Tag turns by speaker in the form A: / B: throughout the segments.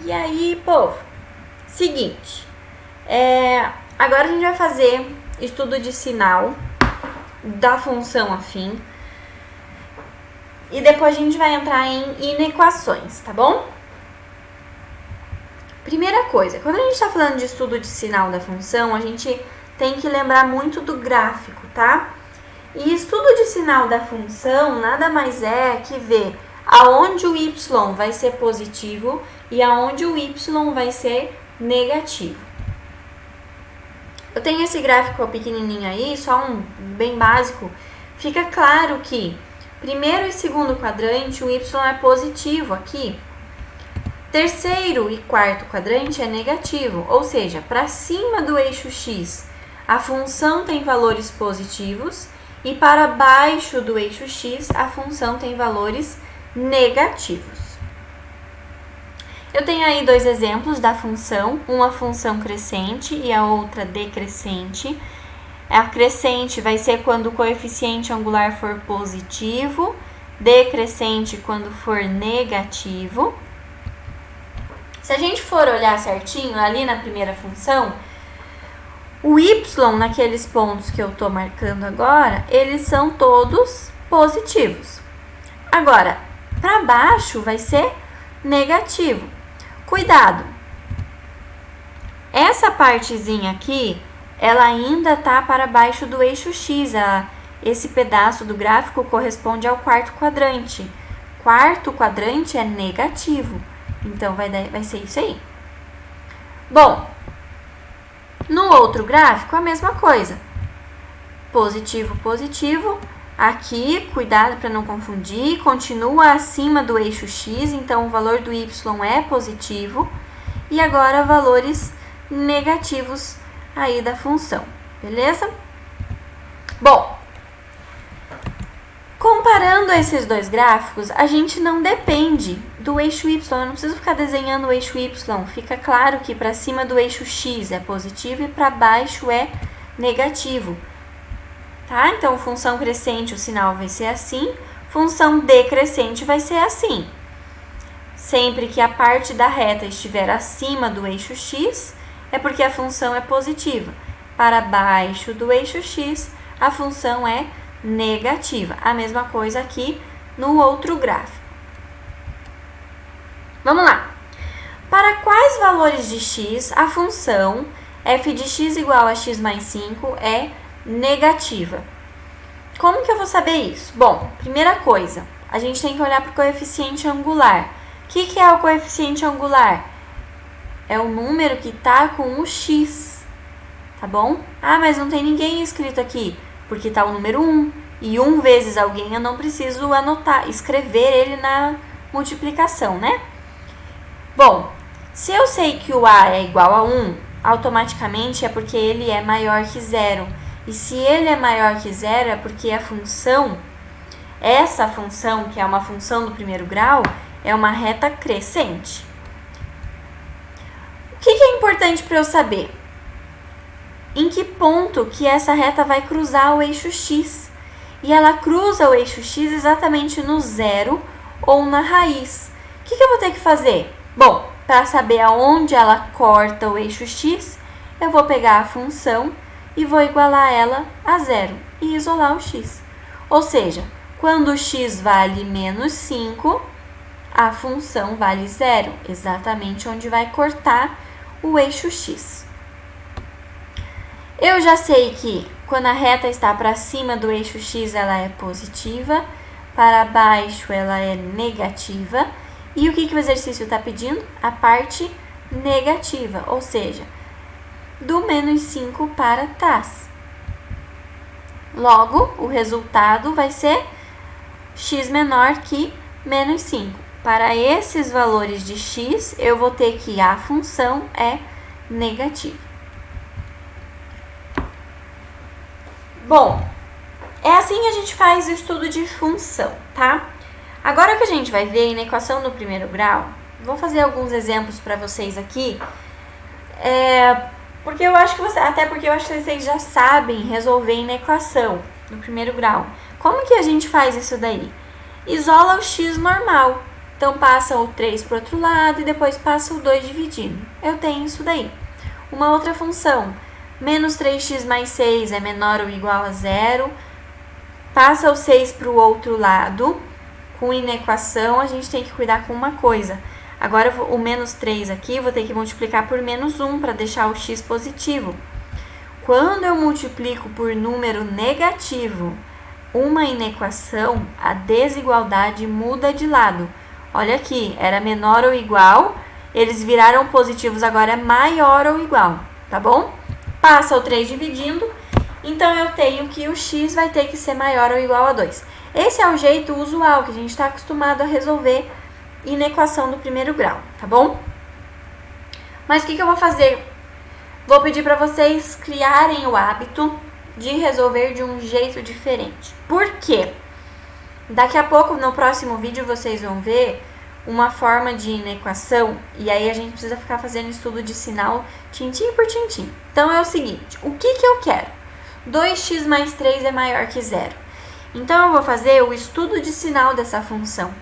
A: E aí, povo, seguinte, agora a gente vai fazer estudo de sinal da função afim e depois a gente vai entrar em inequações, tá bom? Primeira coisa, quando a gente está falando de estudo de sinal da função, a gente tem que lembrar muito do gráfico, tá? E estudo de sinal da função nada mais é que ver aonde o y vai ser positivo e aonde o y vai ser negativo. Eu tenho esse gráfico pequenininho aí, só um bem básico. Fica claro que primeiro e segundo quadrante o y é positivo aqui. Terceiro e quarto quadrante é negativo, ou seja, para cima do eixo x a função tem valores positivos e para baixo do eixo x a função tem valores negativos. Eu tenho aí dois exemplos da função, uma função crescente e a outra decrescente. A crescente vai ser quando o coeficiente angular for positivo, decrescente quando for negativo. Se a gente for olhar certinho ali na primeira função, o y naqueles pontos que eu estou marcando agora, eles são todos positivos. Agora, para baixo vai ser negativo. Cuidado! Essa partezinha aqui, ela ainda está para baixo do eixo x. Esse pedaço do gráfico corresponde ao quarto quadrante. Quarto quadrante é negativo. Então, vai ser isso aí. Bom, no outro gráfico, a mesma coisa. Positivo, positivo. Aqui, cuidado para não confundir, continua acima do eixo x, então o valor do y é positivo. E agora, valores negativos aí da função, beleza? Bom, comparando esses dois gráficos, a gente não depende do eixo y, eu não preciso ficar desenhando o eixo y, fica claro que para cima do eixo x é positivo e para baixo é negativo. Tá? Então, função crescente, o sinal vai ser assim, função decrescente vai ser assim. Sempre que a parte da reta estiver acima do eixo x, é porque a função é positiva. Para baixo do eixo x, a função é negativa. A mesma coisa aqui no outro gráfico. Vamos lá. Para quais valores de x a função f de x igual a x mais 5 é negativa? Como que eu vou saber isso? Bom, primeira coisa, a gente tem que olhar para o coeficiente angular. O que é o coeficiente angular? É o número que está com o x, tá bom? Ah, mas não tem ninguém escrito aqui, porque está o número 1. E 1 vezes alguém, eu não preciso anotar, escrever ele na multiplicação, né? Bom, se eu sei que o a é igual a 1, automaticamente é porque ele é maior que 0. E se ele é maior que 0, é porque a função, essa função, que é uma função do primeiro grau, é uma reta crescente. O que é importante para eu saber? Em que ponto que essa reta vai cruzar o eixo x? E ela cruza o eixo x exatamente no zero ou na raiz. O que eu vou ter que fazer? Bom, para saber aonde ela corta o eixo x, eu vou pegar a função e vou igualar ela a zero e isolar o x. Ou seja, quando o x vale menos 5, a função vale zero, exatamente onde vai cortar o eixo x. Eu já sei que quando a reta está para cima do eixo x, ela é positiva, para baixo ela é negativa. E o que o exercício está pedindo? A parte negativa, ou seja, do menos 5 para trás. Logo, o resultado vai ser x menor que menos 5. Para esses valores de x, eu vou ter que a função é negativa. Bom, é assim que a gente faz o estudo de função, tá? Agora que a gente vai ver na equação do primeiro grau, vou fazer alguns exemplos para vocês aqui, porque eu acho que vocês já sabem resolver na equação do primeiro grau. Como que a gente faz isso daí? Isola o x normal. Então, passa o 3 para o outro lado e depois passa o 2 dividindo. Eu tenho isso daí. Uma outra função, menos 3x mais 6 é menor ou igual a zero. Passa o 6 para o outro lado. Com inequação, a gente tem que cuidar com uma coisa. Agora, o menos 3 aqui, vou ter que multiplicar por menos 1 para deixar o x positivo. Quando eu multiplico por número negativo uma inequação, a desigualdade muda de lado. Olha aqui, era menor ou igual, eles viraram positivos, agora é maior ou igual, tá bom? Passa o 3 dividindo, então eu tenho que o x vai ter que ser maior ou igual a 2. Esse é o jeito usual que a gente está acostumado a resolver inequação do primeiro grau, tá bom? Mas o que eu vou fazer? Vou pedir para vocês criarem o hábito de resolver de um jeito diferente. Por quê? Daqui a pouco, no próximo vídeo, vocês vão ver uma forma de inequação e aí a gente precisa ficar fazendo estudo de sinal tintim por tintim. Então, é o seguinte, o que eu quero? 2x mais 3 é maior que zero. Então, eu vou fazer o estudo de sinal dessa função.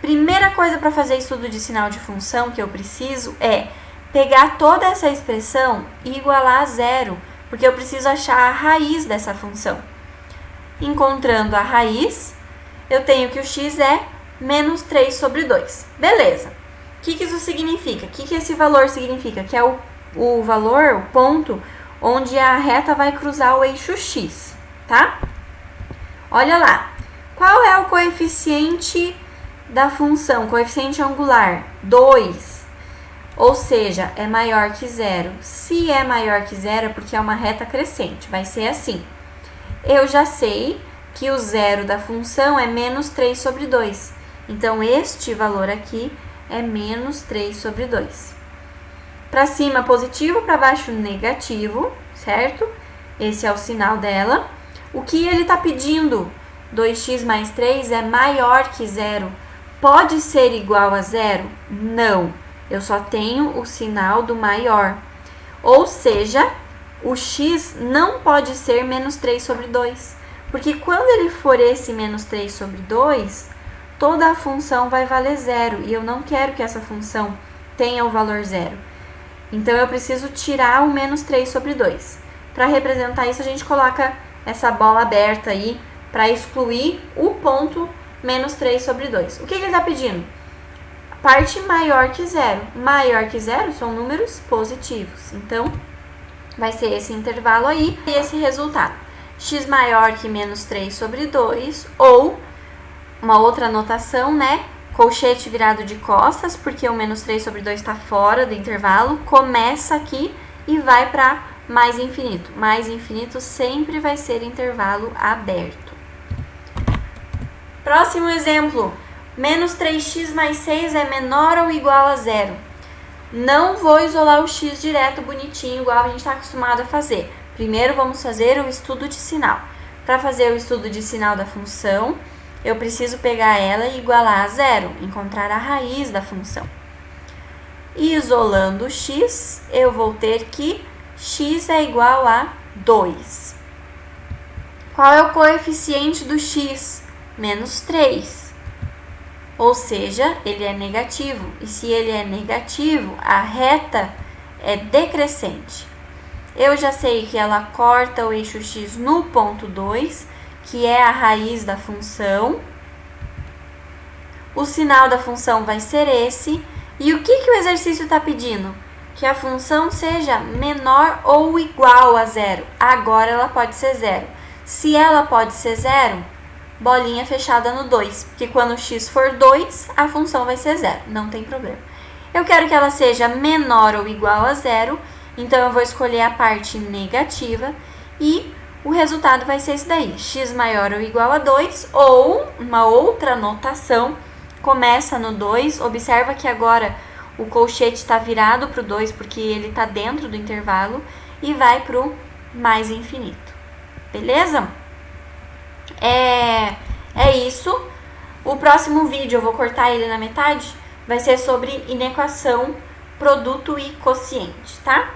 A: Primeira coisa para fazer estudo de sinal de função que eu preciso é pegar toda essa expressão e igualar a zero, porque eu preciso achar a raiz dessa função. Encontrando a raiz, eu tenho que o x é menos 3 sobre 2. Beleza. O que isso significa? O que esse valor significa? Que é o valor, o ponto, onde a reta vai cruzar o eixo x, tá? Olha lá. Qual é o coeficiente da função? Coeficiente angular? 2. Ou seja, é maior que zero. Se é maior que zero, é porque é uma reta crescente. Vai ser assim. Eu já sei que o zero da função é menos 3 sobre 2. Então, este valor aqui é menos 3 sobre 2. Para cima, positivo, para baixo, negativo, certo? Esse é o sinal dela. O que ele está pedindo? 2x mais 3 é maior que zero. Pode ser igual a zero? Não. Eu só tenho o sinal do maior. Ou seja, o x não pode ser menos 3 sobre 2. Porque quando ele for esse menos 3 sobre 2, toda a função vai valer zero. E eu não quero que essa função tenha o valor zero. Então, eu preciso tirar o menos 3 sobre 2. Para representar isso, a gente coloca essa bola aberta aí para excluir o ponto menos 3 sobre 2. O que ele está pedindo? Parte maior que zero. Maior que zero são números positivos. Então, vai ser esse intervalo aí e esse resultado. X maior que menos 3 sobre 2, ou uma outra notação, né? Colchete virado de costas, porque o menos 3 sobre 2 está fora do intervalo. Começa aqui e vai para mais infinito. Mais infinito sempre vai ser intervalo aberto. Próximo exemplo. Menos 3x mais 6 é menor ou igual a zero. Não vou isolar o x direto bonitinho, igual a gente está acostumado a fazer. Primeiro, vamos fazer o estudo de sinal. Para fazer o estudo de sinal da função, eu preciso pegar ela e igualar a zero, encontrar a raiz da função. Isolando o x, eu vou ter que x é igual a 2. Qual é o coeficiente do x? Menos 3. Ou seja, ele é negativo. E se ele é negativo, a reta é decrescente. Eu já sei que ela corta o eixo x no ponto 2, que é a raiz da função. O sinal da função vai ser esse. E o que o exercício está pedindo? Que a função seja menor ou igual a zero. Agora ela pode ser zero. Se ela pode ser zero, bolinha fechada no 2, porque quando x for 2, a função vai ser zero, não tem problema. Eu quero que ela seja menor ou igual a zero, então eu vou escolher a parte negativa e o resultado vai ser esse daí, x maior ou igual a 2, ou uma outra notação, começa no 2, observa que agora o colchete está virado para o 2, porque ele está dentro do intervalo, e vai para o mais infinito, beleza? É isso. O próximo vídeo, eu vou cortar ele na metade, vai ser sobre inequação, produto e quociente, tá?